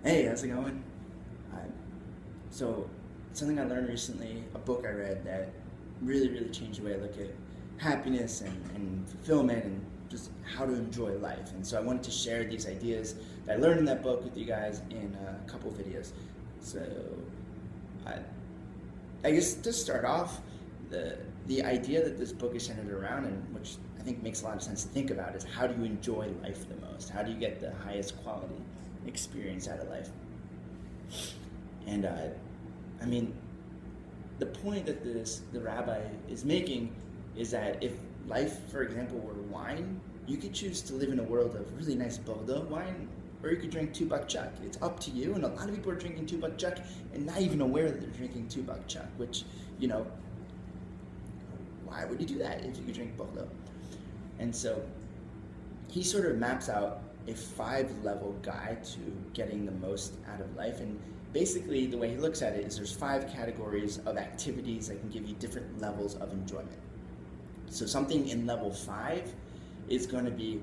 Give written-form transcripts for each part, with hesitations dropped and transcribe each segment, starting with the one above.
Hey, how's it going? I, so, something I learned recently, a book I read that really changed the way I look at happiness and fulfillment and just how to enjoy life. And so I wanted to share these ideas that I learned in that book with you guys in a couple videos. So, I, I guess to start off, the idea that this book is centered around, and which I think makes a lot of sense to think about, is how do you enjoy life the most? How do you get the highest quality experience out of life? And I mean, the point that the rabbi is making is that if life, for example, were wine, you could choose to live in a world of really nice Bordeaux wine, or you could drink 2 buck chuck. It's up to you, and a lot of people are drinking 2 buck chuck and not even aware that they're drinking 2 buck chuck, which, you know, why would you do that if you could drink Bordeaux? And so he sort of maps out a 5-level guide to getting the most out of life. And basically, the way he looks at it is there's 5 categories of activities that can give you different levels of enjoyment. So something in level 5 is going to be,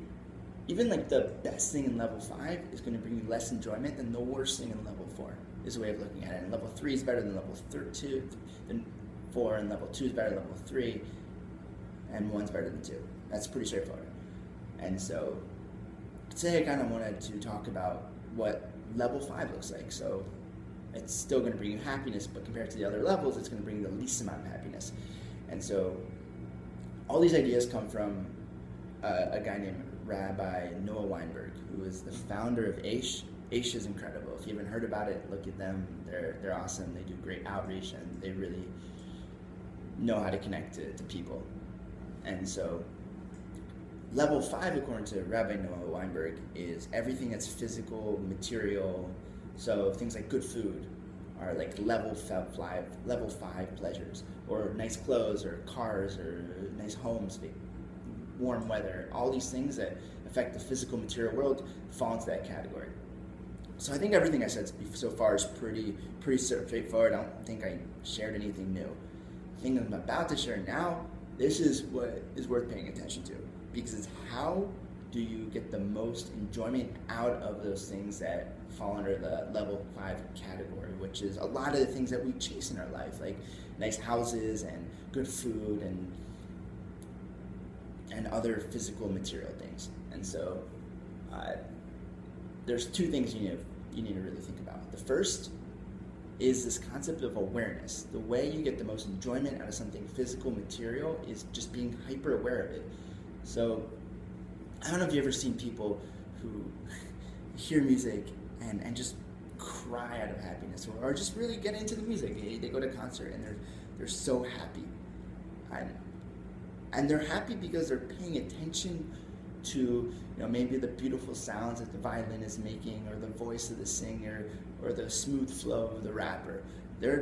even like the best thing in level 5 is going to bring you less enjoyment than the worst thing in level 4, is a way of looking at it. And level 3 is better than level 2, than 4, and level 2 is better than level 3, and 1's better than 2. That's pretty straightforward. And so today I kind of wanted to talk about what level 5 looks like. So it's still going to bring you happiness, but compared to the other levels, it's going to bring you the least amount of happiness. And so all these ideas come from a guy named Rabbi Weinberg, who is the founder of Aish. Aish is incredible. If you haven't heard about it, look at them. They're awesome. They do great outreach, and they really know how to connect to people. And so level 5, according to Rabbi Noah Weinberg, is everything that's physical, material. So things like good food are like level 5 pleasures, or nice clothes, or cars, or nice homes, warm weather. All these things that affect the physical material world fall into that category. So I think everything I said so far is pretty straightforward. I don't think I shared anything new. The thing I'm about to share now, this is what is worth paying attention to, because it's how do you get the most enjoyment out of those things that fall under the level 5 category, which is a lot of the things that we chase in our life, like nice houses and good food and other physical material things. And so there's 2 things you need to really think about. The first is this concept of awareness. The way you get the most enjoyment out of something physical, material, is just being hyper aware of it. So I don't know if you've ever seen people who hear music and just cry out of happiness, or just really get into the music. They go to a concert and they're so happy. And they're happy because they're paying attention to, maybe the beautiful sounds that the violin is making, or the voice of the singer, or the smooth flow of the rapper. They're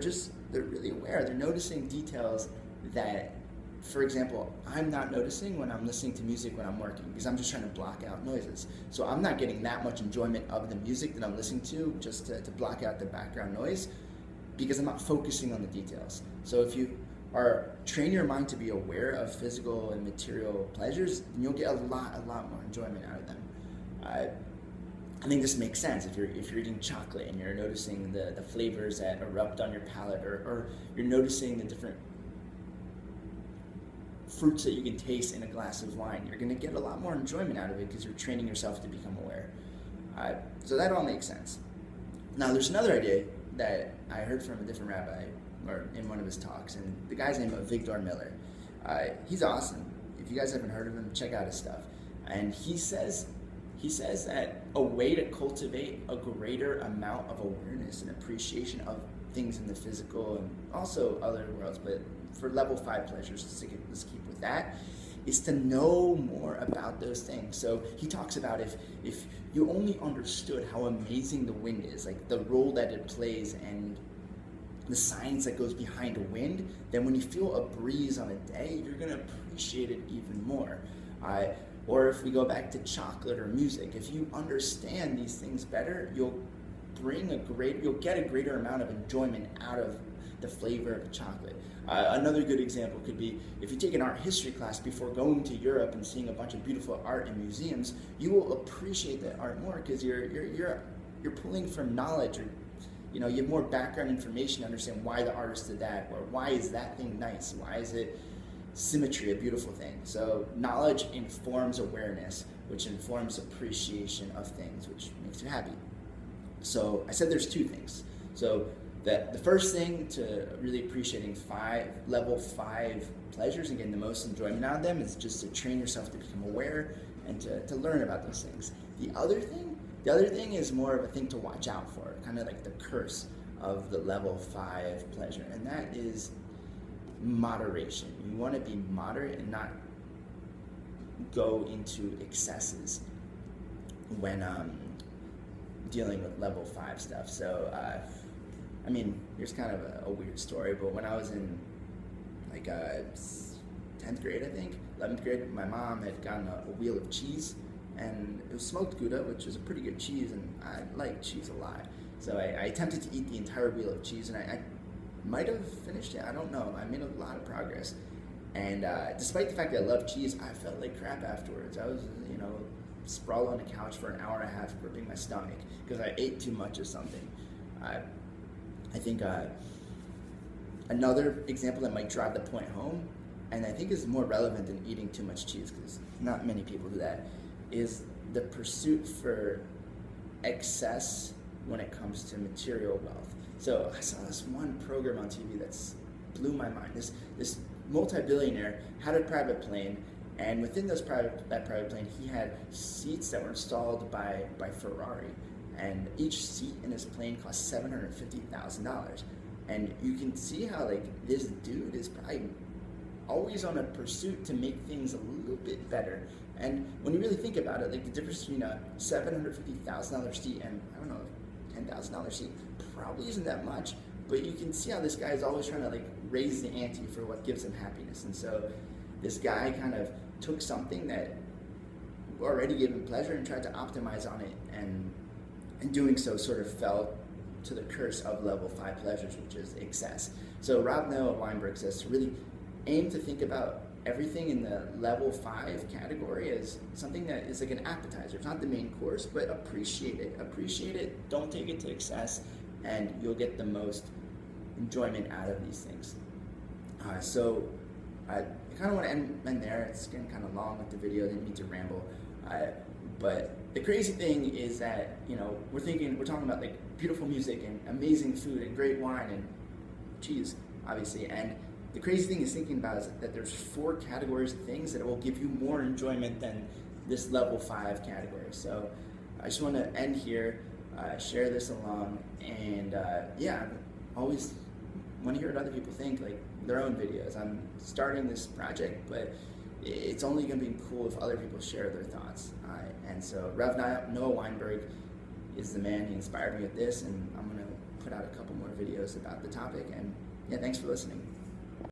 really aware. They're noticing details that, for example, I'm not noticing when I'm listening to music when I'm working, because I'm just trying to block out noises. So I'm not getting that much enjoyment of the music that I'm listening to just to block out the background noise, because I'm not focusing on the details. So if you train your mind to be aware of physical and material pleasures, then you'll get a lot more enjoyment out of them. I think this makes sense. If you're eating chocolate and you're noticing the flavors that erupt on your palate, or you're noticing the different fruits that you can taste in a glass of wine, you're going to get a lot more enjoyment out of it because you're training yourself to become aware. So that all makes sense. Now, there's another idea that I heard from a different rabbi, or in one of his talks, and the guy's name is Victor Miller. He's awesome. If you guys haven't heard of him, check out his stuff. And he says that a way to cultivate a greater amount of awareness and appreciation of things in the physical and also other worlds, but for level 5 pleasures, let's keep with that, is to know more about those things. So he talks about if you only understood how amazing the wind is, like the role that it plays and the science that goes behind a wind, then when you feel a breeze on a day, you're going to appreciate it even more. Or if we go back to chocolate or music, if you understand these things better, you'll get a greater amount of enjoyment out of the flavor of the chocolate. Another good example could be if you take an art history class before going to Europe and seeing a bunch of beautiful art in museums, you will appreciate that art more because you're you're pulling from knowledge, or you have more background information to understand why the artist did that, or why is that thing nice, why is it symmetry a beautiful thing. So knowledge informs awareness, which informs appreciation of things, which makes you happy. So I said there's two things. So the first thing to really appreciating level 5 pleasures and getting the most enjoyment out of them is just to train yourself to become aware and to learn about those things. The other thing is more of a thing to watch out for, kind of like the curse of the level 5 pleasure, and that is moderation. You want to be moderate and not go into excesses when dealing with level 5 stuff. So here's kind of a weird story, but when I was in 10th grade, I think, 11th grade, my mom had gotten a wheel of cheese, and it was smoked Gouda, which is a pretty good cheese, and I like cheese a lot. So I attempted to eat the entire wheel of cheese, and I might have finished it, I don't know. I made a lot of progress. And despite the fact that I love cheese, I felt like crap afterwards. I was, sprawled on the couch for an hour and a half, gripping my stomach because I ate too much of something. I think another example that might drive the point home, and I think is more relevant than eating too much cheese, because not many people do that, is the pursuit for excess when it comes to material wealth. So I saw this one program on TV that's blew my mind. This multi-billionaire had a private plane, and within that private plane, he had seats that were installed by Ferrari, and each seat in his plane cost $750,000. And you can see how this dude is probably always on a pursuit to make things a little bit better. And when you really think about it, the difference between a $750,000 seat and, I don't know, $10,000 seat probably isn't that much, but you can see how this guy is always trying to raise the ante for what gives him happiness. And so this guy kind of took something that already gave him pleasure and tried to optimize on it, and in doing so sort of fell to the curse of level 5 pleasures, which is excess. So Rob Weinberg says to really aim to think about everything in the level 5 category as something that is like an appetizer. It's not the main course, but appreciate it. Appreciate it, don't take it to excess, and you'll get the most enjoyment out of these things. So I kind of want to end there. It's getting kind of long with the video. I didn't mean to ramble. But the crazy thing is that, we're talking about beautiful music and amazing food and great wine and cheese, obviously. And the crazy thing is thinking about is that there's 4 categories of things that will give you more enjoyment than this level 5 category. So I just want to end here, share this along, and always want to hear what other people think, their own videos. I'm starting this project, but it's only going to be cool if other people share their thoughts. And so Rabbi Weinberg is the man. He inspired me with this, and I'm going to put out a couple more videos about the topic. And thanks for listening.